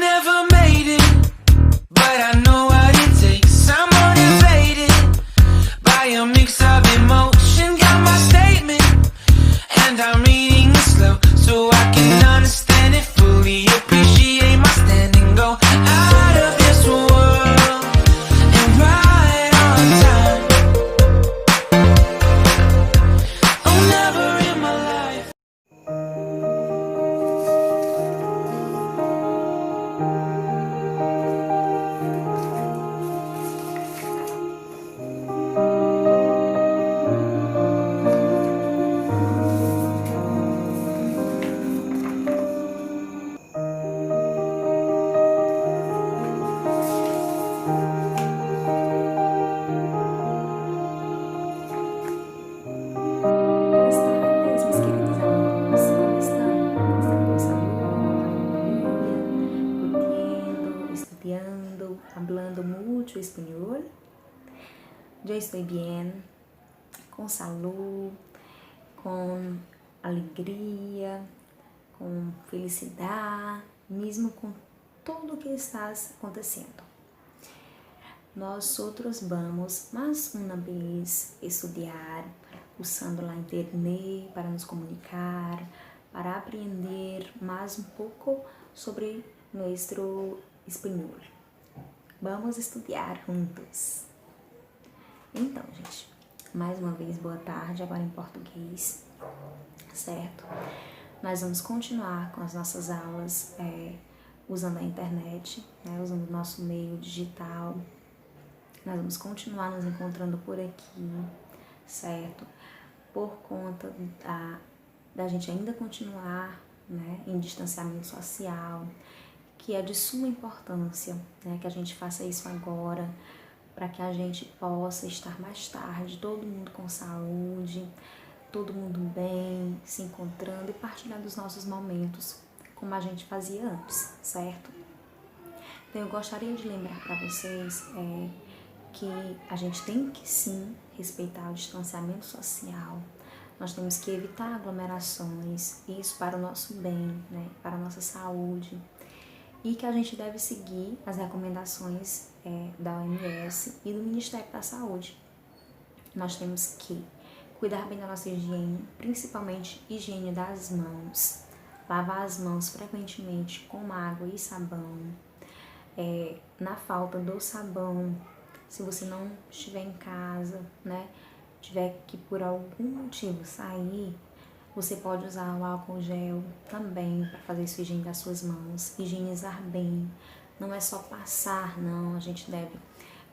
never made it, but I know what it takes. I'm motivated by a mix of emotion. Got my statement, and I'm reading it slow so I can understand it fully. Appreciate my standing, go out of this world and right on time. Oh, never in my life. Buenas tardes, mis queridos amigos. ¿Cómo están? ¿Están con salud, con familia, curtiendo, estudiando, hablando mucho español? Yo estoy bien, com salud, com alegria, com felicidade, mesmo com tudo o que está acontecendo. Nós outros vamos mais uma vez estudar usando a internet para nos comunicar, para aprender mais um pouco sobre nosso espanhol. Vamos estudar juntos. Então, gente, mais uma vez, boa tarde, agora em português, certo? Nós vamos continuar com as nossas aulas usando a internet, né, usando o nosso meio digital. Nós vamos continuar nos encontrando por aqui, certo? Por conta da gente ainda continuar, né, em distanciamento social, que é de suma importância, né, que a gente faça isso agora, para que a gente possa estar mais tarde, todo mundo com saúde, todo mundo bem, se encontrando e partilhando os nossos momentos, como a gente fazia antes, certo? Então eu gostaria de lembrar para vocês que a gente tem que sim respeitar o distanciamento social, nós temos que evitar aglomerações, isso para o nosso bem, né, para a nossa saúde, e que a gente deve seguir as recomendações da OMS e do Ministério da Saúde. Nós temos que cuidar bem da nossa higiene, principalmente higiene das mãos, lavar as mãos frequentemente com água e sabão, na falta do sabão, se você não estiver em casa, né, tiver que por algum motivo sair, você pode usar o álcool gel também para fazer sua higiene das suas mãos, higienizar bem, não é só passar, não, a gente deve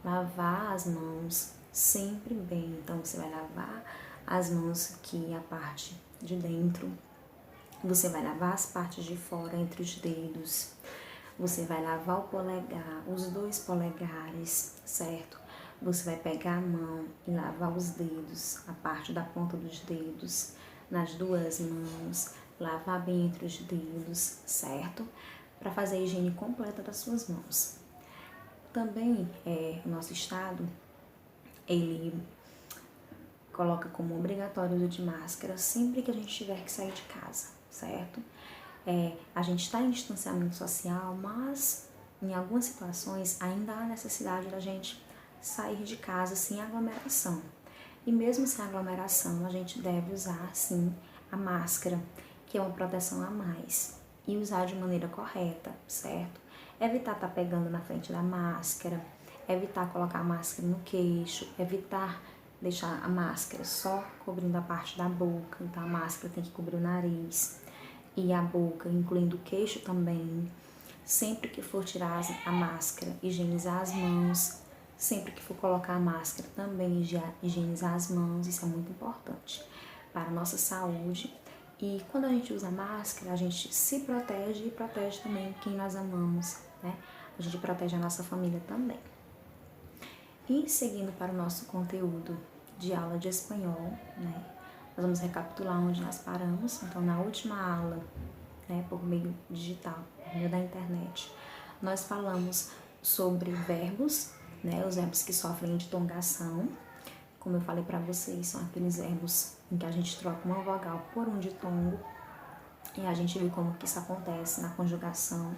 lavar as mãos sempre bem. Então você vai lavar as mãos aqui, a parte de dentro, você vai lavar as partes de fora entre os dedos, você vai lavar o polegar, os 2 polegares, certo? Você vai pegar a mão e lavar os dedos, a parte da ponta dos dedos, nas 2 mãos, lavar bem entre os dedos, certo? Para fazer a higiene completa das suas mãos. Também, o nosso estado, ele coloca como obrigatório o uso de máscara sempre que a gente tiver que sair de casa, certo? A gente está em distanciamento social, mas em algumas situações ainda há necessidade da gente sair de casa sem aglomeração. E mesmo sem aglomeração, a gente deve usar, sim, a máscara, que é uma proteção a mais, e usar de maneira correta, certo? Evitar estar pegando na frente da máscara, evitar colocar a máscara no queixo, evitar deixar a máscara só cobrindo a parte da boca, então a máscara tem que cobrir o nariz e a boca, incluindo o queixo também. Sempre que for tirar a máscara, higienizar as mãos. Sempre que for colocar a máscara, também higienizar as mãos, isso é muito importante para a nossa saúde. E quando a gente usa máscara, a gente se protege e protege também quem nós amamos, né? A gente protege a nossa família também. E seguindo para o nosso conteúdo de aula de espanhol, né? Nós vamos recapitular onde nós paramos. Então, na última aula, né, por meio digital, por meio da internet, nós falamos sobre verbos, né, os verbos que sofrem ditongação. Como eu falei para vocês, são aqueles verbos em que a gente troca uma vogal por um ditongo. E a gente viu como que isso acontece na conjugação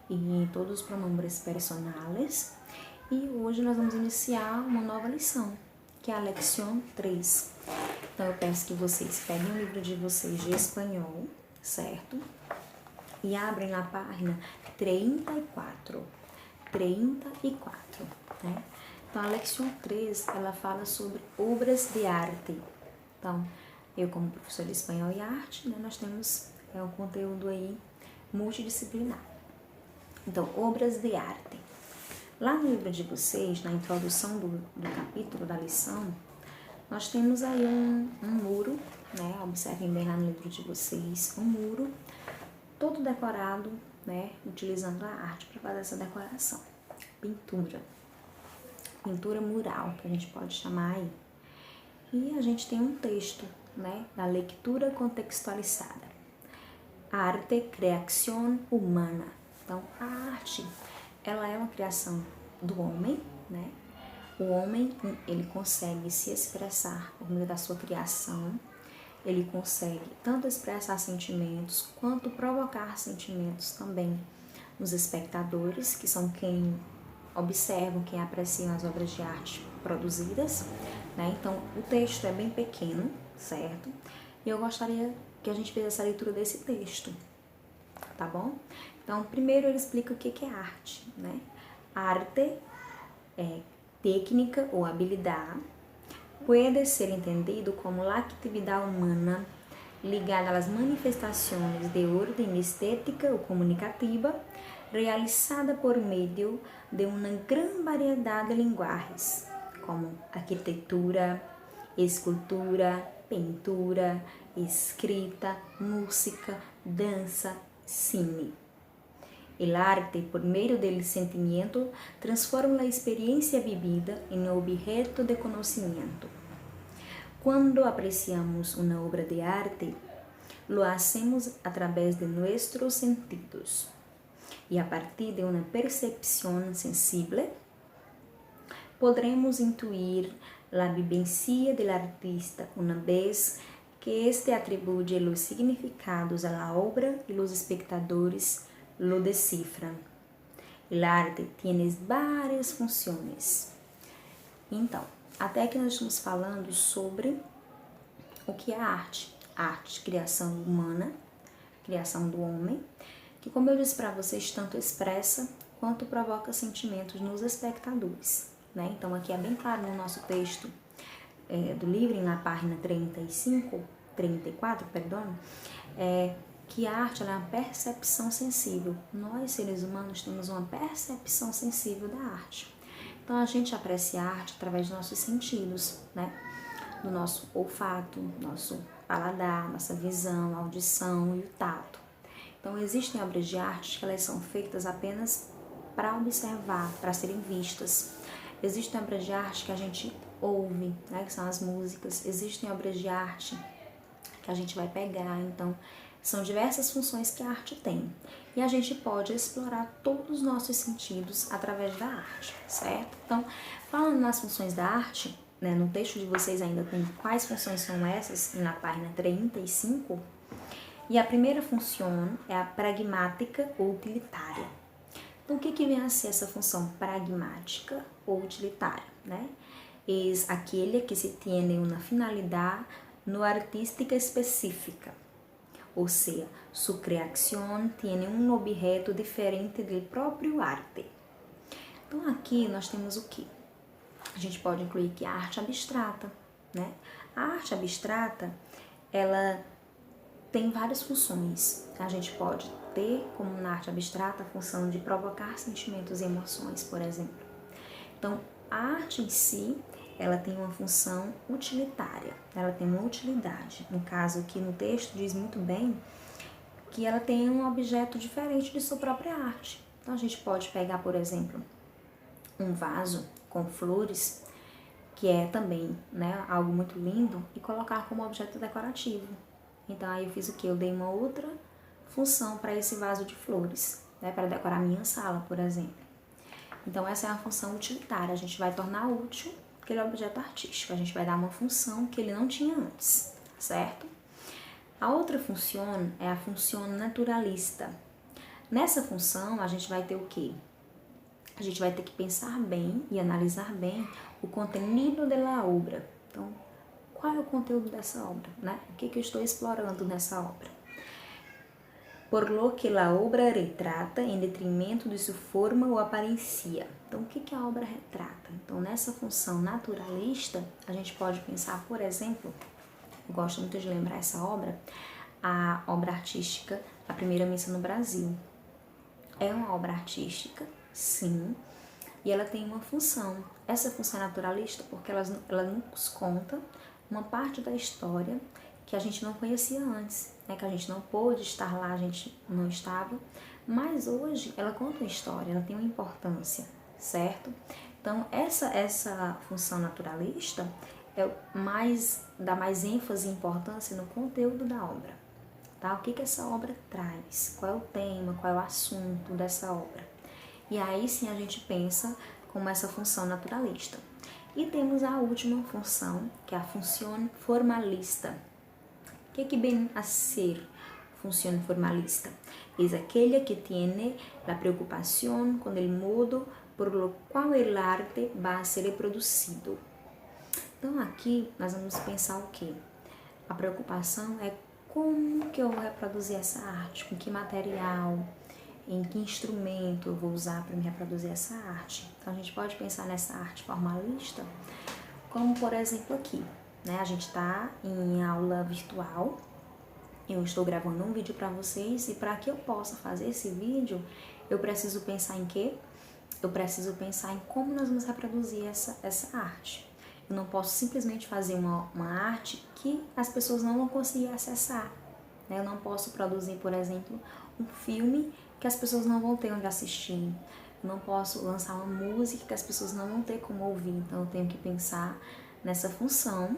e todos os pronombres personales. E hoje nós vamos iniciar uma nova lição, que é a Lección 3. Então eu peço que vocês peguem o livro de vocês de espanhol, certo? E abrem na página 34, né? Então a Lección 3, ela fala sobre obras de arte. Então, eu como professora de espanhol e arte, né, nós temos um conteúdo aí multidisciplinar. Então, obras de arte. Lá no livro de vocês, na introdução do capítulo da lição, nós temos aí um muro, né? Observem bem lá no livro de vocês, um muro todo decorado, né? Utilizando a arte para fazer essa decoração. Pintura mural, que a gente pode chamar aí. E a gente tem um texto, né? Da leitura contextualizada. Arte, creação humana. Então, a arte, ela é uma criação do homem, né? O homem, ele consegue se expressar por meio da sua criação, ele consegue tanto expressar sentimentos, quanto provocar sentimentos também nos espectadores, que são quem observam, quem apreciam as obras de arte produzidas, né? Então, o texto é bem pequeno, certo? E eu gostaria que a gente fizesse a leitura desse texto, tá bom? Então, primeiro ele explica o que é arte, né? Arte é técnica ou habilidade, pode ser entendido como a atividade humana ligada às manifestações de ordem estética ou comunicativa realizada por meio de uma grande variedade de linguagens, como arquitetura, escultura, pintura, escrita, música, dança, cine. El arte, por meio do sentimento, transforma a experiência vivida em objeto de conhecimento. Quando apreciamos uma obra de arte, lo hacemos a través de nossos sentidos. E a partir de uma percepção sensível, podremos intuir a vivência do artista uma vez que este atribui os significados à obra e os espectadores lo descifram. O arte tem várias funções. Então, até que nós estamos falando sobre o que é a arte. Arte, criação humana, criação do homem, que, como eu disse para vocês, tanto expressa quanto provoca sentimentos nos espectadores, né? Então, aqui é bem claro no nosso texto do livro, na página 34, que a arte é uma percepção sensível. Nós, seres humanos, temos uma percepção sensível da arte. Então, a gente aprecia a arte através dos nossos sentidos, né? Do nosso olfato, nosso paladar, nossa visão, audição e o tato. Então, existem obras de arte que elas são feitas apenas para observar, para serem vistas. Existem obras de arte que a gente ouve, né? Que são as músicas. Existem obras de arte que a gente vai pegar, então são diversas funções que a arte tem. E a gente pode explorar todos os nossos sentidos através da arte, certo? Então, falando nas funções da arte, né, no texto de vocês ainda tem quais funções são essas, na página 35. E a primeira função é a pragmática ou utilitária. Então, o que vem a ser essa função pragmática ou utilitária, né? É aquele que se tem uma finalidade no artística específica. Ou seja, sua criação tem um objeto diferente do próprio arte. Então, aqui nós temos o quê? A gente pode incluir aqui a arte abstrata, né? A arte abstrata, ela tem várias funções. A gente pode ter, como na arte abstrata, a função de provocar sentimentos e emoções, por exemplo. Então, a arte em si, ela tem uma função utilitária, ela tem uma utilidade. No caso aqui no texto diz muito bem que ela tem um objeto diferente de sua própria arte. Então a gente pode pegar, por exemplo, um vaso com flores, que é também, né, algo muito lindo, e colocar como objeto decorativo. Então aí eu fiz o que? Eu dei uma outra função para esse vaso de flores, né, para decorar minha sala, por exemplo. Então essa é a função utilitária, a gente vai tornar útil aquele objeto artístico, a gente vai dar uma função que ele não tinha antes, certo? A outra função é a função naturalista. Nessa função, a gente vai ter o quê? A gente vai ter que pensar bem e analisar bem o contenido da obra. Então, qual é o conteúdo dessa obra, né? O que eu estou explorando nessa obra? Por lo que a obra retrata em detrimento de sua forma ou aparência. Então, o que a obra retrata? Então, nessa função naturalista, a gente pode pensar, por exemplo, eu gosto muito de lembrar essa obra, a obra artística A Primeira Missa no Brasil. É uma obra artística, sim, e ela tem uma função. Essa função é naturalista porque ela nos conta uma parte da história que a gente não conhecia antes, né? Que a gente não pôde estar lá, a gente não estava, mas hoje ela conta uma história, ela tem uma importância, certo? Então, essa função naturalista dá mais ênfase e importância no conteúdo da obra. Tá? O que essa obra traz? Qual é o tema? Qual é o assunto dessa obra? E aí sim a gente pensa como essa função naturalista. E temos a última função, que é a função formalista. O que vem a ser função formalista? Es aquella que tiene la preocupación con el modo por lo cual el arte va a ser reproducido. Então aqui nós vamos pensar o quê? A preocupação é como que eu vou reproduzir essa arte, com que material, em que instrumento eu vou usar para me reproduzir essa arte. Então a gente pode pensar nessa arte formalista, como por exemplo aqui, né? A gente está em aula virtual, eu estou gravando um vídeo para vocês e para que eu possa fazer esse vídeo, eu preciso pensar em quê? Eu preciso pensar em como nós vamos reproduzir essa arte. Eu não posso simplesmente fazer uma arte que as pessoas não vão conseguir acessar. Né? Eu não posso produzir, por exemplo, um filme que as pessoas não vão ter onde assistir. Eu não posso lançar uma música que as pessoas não vão ter como ouvir. Então eu tenho que pensar nessa função,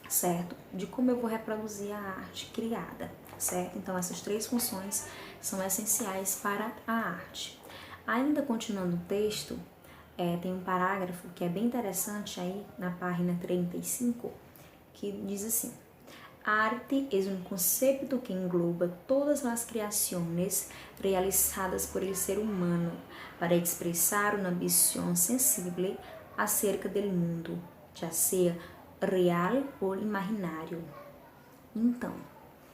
certo? De como eu vou reproduzir a arte criada, certo? Então essas três funções são essenciais para a arte. Ainda continuando o texto, tem um parágrafo que é bem interessante aí na página 35, que diz assim: Arte es un concepto que engloba todas las creaciones realizadas por el ser humano para expresar una visión sensible acerca del mundo, ya sea real ou imaginário. Então,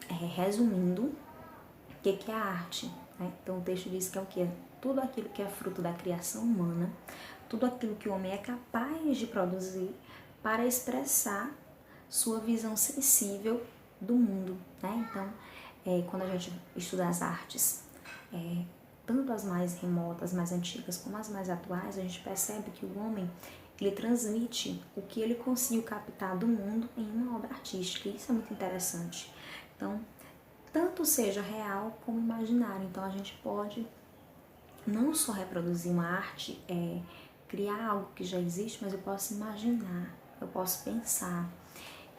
resumindo, o que é a arte? Né? Então o texto diz que é o que? Tudo aquilo que é fruto da criação humana, tudo aquilo que o homem é capaz de produzir para expressar sua visão sensível do mundo. Né? Então, quando a gente estuda as artes, tanto as mais remotas, mais antigas, como as mais atuais, a gente percebe que o homem ele transmite o que ele conseguiu captar do mundo em uma obra artística. Isso é muito interessante. Então, tanto seja real como imaginário. Então, a gente pode não só reproduzir uma arte, criar algo que já existe, mas eu posso imaginar, eu posso pensar.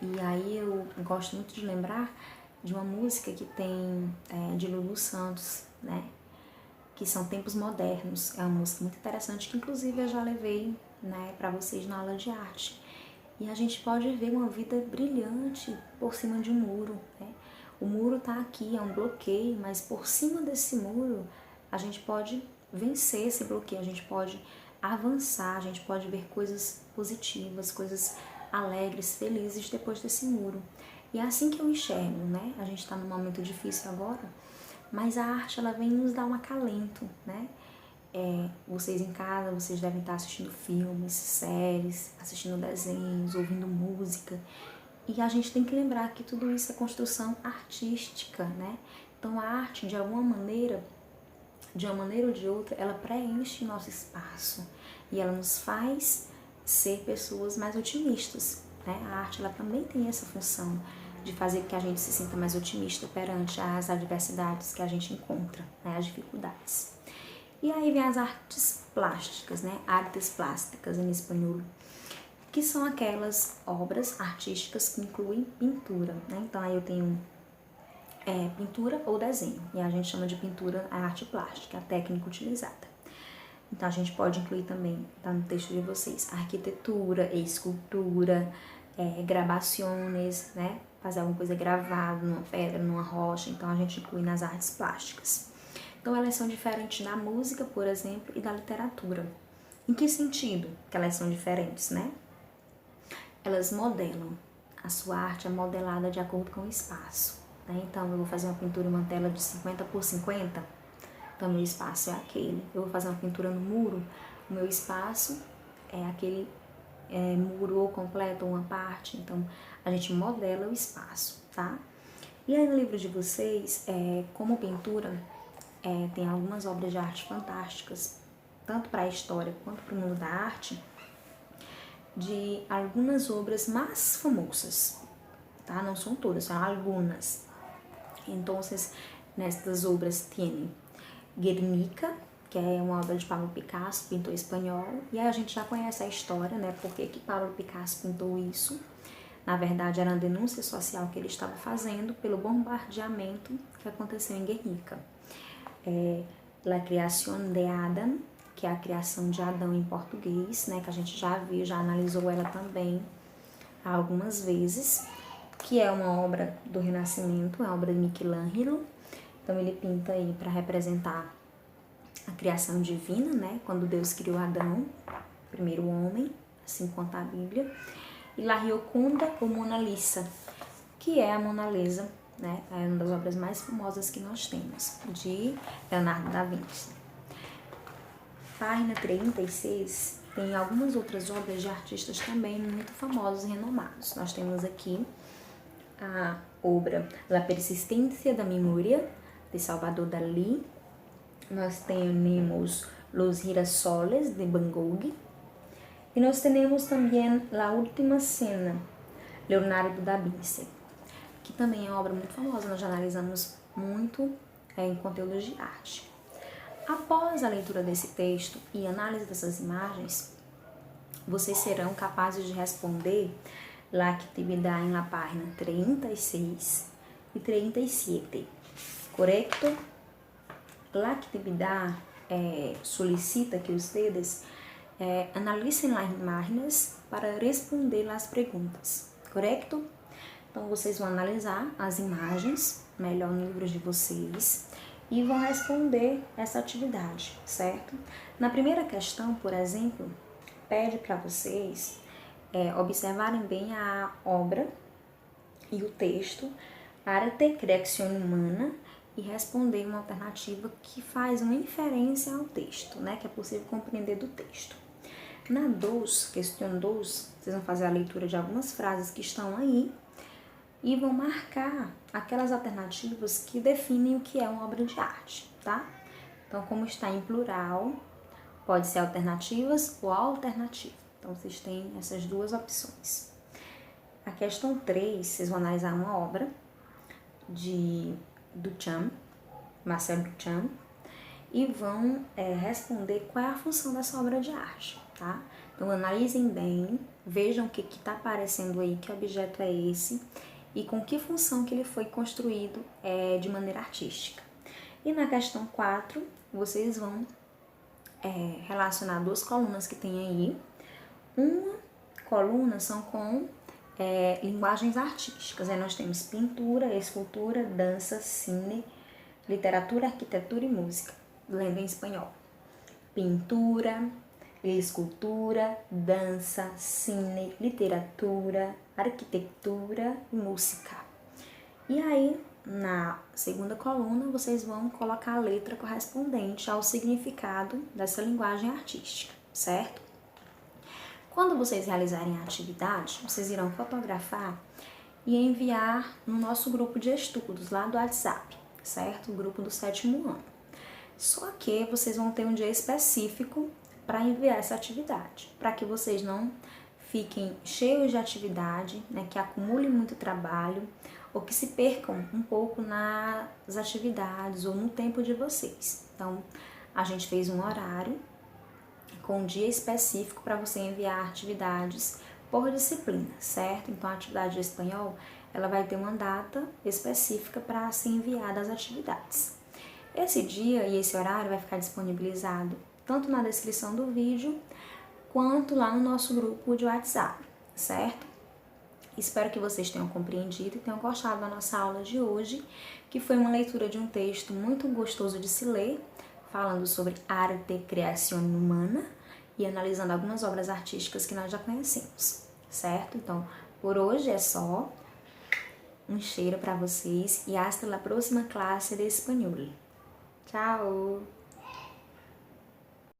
E aí eu gosto muito de lembrar de uma música que tem de Lulu Santos, né? Que são Tempos Modernos. É uma música muito interessante que inclusive eu já levei, né, para vocês na aula de arte. E a gente pode ver uma vida brilhante por cima de um muro, né? O muro tá aqui, é um bloqueio, mas por cima desse muro a gente pode vencer esse bloqueio, a gente pode avançar, a gente pode ver coisas positivas, coisas alegres, felizes depois desse muro. E é assim que eu enxergo, né? A gente está num momento difícil agora, mas a arte ela vem nos dar um acalento, né? Vocês em casa, vocês devem estar assistindo filmes, séries, assistindo desenhos, ouvindo música. E a gente tem que lembrar que tudo isso é construção artística, né? Então a arte, de alguma maneira, de uma maneira ou de outra, ela preenche nosso espaço e ela nos faz ser pessoas mais otimistas, né? A arte ela também tem essa função de fazer com que a gente se sinta mais otimista perante as adversidades que a gente encontra, né? As dificuldades. E aí vem as artes plásticas, né? Artes plásticas em espanhol, que são aquelas obras artísticas que incluem pintura, né? Então aí eu tenho pintura ou desenho, e a gente chama de pintura a arte plástica, a técnica utilizada. Então a gente pode incluir também, tá no texto de vocês, arquitetura, escultura, gravações, né? Fazer alguma coisa gravada numa pedra, numa rocha, então a gente inclui nas artes plásticas. Então elas são diferentes da música, por exemplo, e da literatura. Em que sentido que elas são diferentes, né? Elas modelam. A sua arte é modelada de acordo com o espaço, né? Então eu vou fazer uma pintura em uma tela de 50 por 50, então meu espaço é aquele. Eu vou fazer uma pintura no muro, o meu espaço é aquele muro ou completo ou uma parte. Então a gente modela o espaço, tá? E aí no livro de vocês, como pintura, tem algumas obras de arte fantásticas, tanto para a história quanto para o mundo da arte, de algumas obras mais famosas, tá? Não são todas, são algumas. Então, nestas obras tem Guernica, que é uma obra de Pablo Picasso, pintor espanhol, e aí a gente já conhece a história, né? Por que Pablo Picasso pintou isso? Na verdade, era uma denúncia social que ele estava fazendo pelo bombardeamento que aconteceu em Guernica. La Creación de Adam, que é a criação de Adão em português, né, que a gente já viu, já analisou ela também algumas vezes, que é uma obra do Renascimento, é uma obra de Michelangelo. Então ele pinta aí para representar a criação divina, né, quando Deus criou Adão, primeiro homem, assim conta a Bíblia. E La Gioconda ou Mona Lisa, que é a Mona Lisa, né, é uma das obras mais famosas que nós temos, de Leonardo da Vinci. Página 36 tem algumas outras obras de artistas também muito famosos e renomados. Nós temos aqui a obra La Persistência da Memória, de Salvador Dalí. Nós temos Los Girasoles, de Van Gogh. E nós temos também La Última Cena, Leonardo da Vinci, que também é uma obra muito famosa. Nós já analisamos muito em conteúdos de arte. Após a leitura desse texto e análise dessas imagens, vocês serão capazes de responder la actividad en la página 36 e 37. Correto? La actividad solicita que ustedes analicem as imagens para responder as perguntas. Correto? Então, vocês vão analisar as imagens, melhor no livro de vocês, e vão responder essa atividade, certo? Na primeira questão, por exemplo, pede para vocês observarem bem a obra e o texto Arte, Creación Humana, e responder uma alternativa que faz uma inferência ao texto, né? Que é possível compreender do texto. Na 2, questão 2, vocês vão fazer a leitura de algumas frases que estão aí e vão marcar aquelas alternativas que definem o que é uma obra de arte, tá? Então, como está em plural, pode ser alternativas ou alternativa. Então, vocês têm essas duas opções. A questão 3, vocês vão analisar uma obra de Duchamp, Marcel Duchamp, e vão responder qual é a função dessa obra de arte, tá? Então, analisem bem, vejam o que está aparecendo aí, que objeto é esse, e com que função que ele foi construído de maneira artística. E na questão 4, vocês vão relacionar duas colunas que tem aí. Uma coluna são com linguagens artísticas. Aí nós temos pintura, escultura, dança, cine, literatura, arquitetura e música. Lendo em espanhol. Pintura, escultura, dança, cine, literatura, arquitetura e música. E aí, na segunda coluna, vocês vão colocar a letra correspondente ao significado dessa linguagem artística, certo? Quando vocês realizarem a atividade, vocês irão fotografar e enviar no nosso grupo de estudos lá do WhatsApp, certo? O grupo do 7º ano. Só que vocês vão ter um dia específico para enviar essa atividade, para que vocês não fiquem cheios de atividade, né, que acumulem muito trabalho ou que se percam um pouco nas atividades ou no tempo de vocês. Então, a gente fez um horário com um dia específico para você enviar atividades por disciplina, certo? Então, a atividade de espanhol, ela vai ter uma data específica para ser enviada as atividades. Esse dia e esse horário vai ficar disponibilizado tanto na descrição do vídeo, quanto lá no nosso grupo de WhatsApp, certo? Espero que vocês tenham compreendido e tenham gostado da nossa aula de hoje. que foi uma leitura de um texto muito gostoso de se ler, falando sobre arte, criação humana e analisando algumas obras artísticas que nós já conhecemos, certo? Então, por hoje é só. Um cheiro para vocês e hasta la próxima classe de espanhol. Tchau!